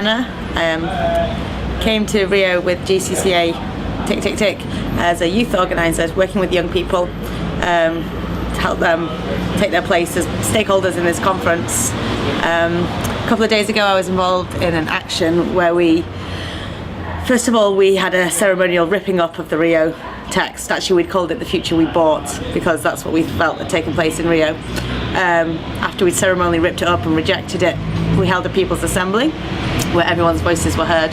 Anna. Came to Rio with GCCA as a youth organiser, working with young people to help them take their place as stakeholders in this conference. A couple of days ago I was involved in an action where first of all we had a ceremonial ripping up of the Rio text. Actually we'd called it The Future We Bought because that's what we felt had taken place in Rio. After we'd ceremonially ripped it up and rejected it, we held a People's Assembly where everyone's voices were heard.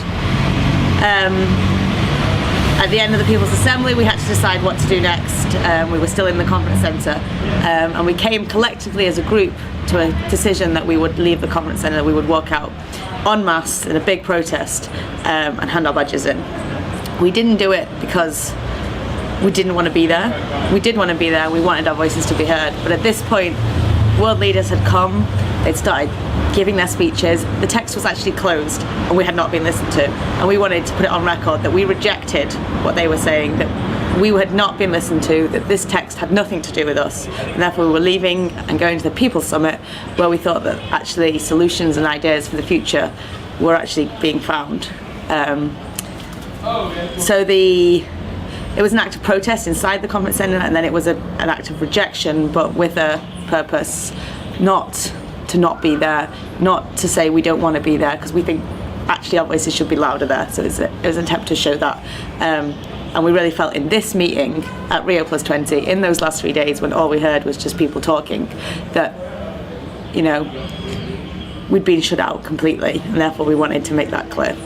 At the end of the People's Assembly we had to decide what to do next. We were still in the conference centre, and we came collectively as a group to a decision that we would leave the conference centre, we would walk out en masse in a big protest and hand our badges in. We didn't do it because we didn't want to be there. We did want to be there, we wanted our voices to be heard, but at this point world leaders had come, they'd started giving their speeches, the text was actually closed and we had not been listened to, and we wanted to put it on record that we rejected what they were saying, that we had not been listened to, that this text had nothing to do with us, and therefore we were leaving and going to the People's Summit where we thought that actually solutions and ideas for the future were actually being found. It was an act of protest inside the conference centre, and then it was an act of rejection, but with a purpose not to not be there, not to say we don't want to be there, because we think actually our voices should be louder there. So it was an attempt to show that. And we really felt in this meeting at Rio+20, in those last 3 days when all we heard was just people talking, that, you know, we'd been shut out completely, and therefore we wanted to make that clear.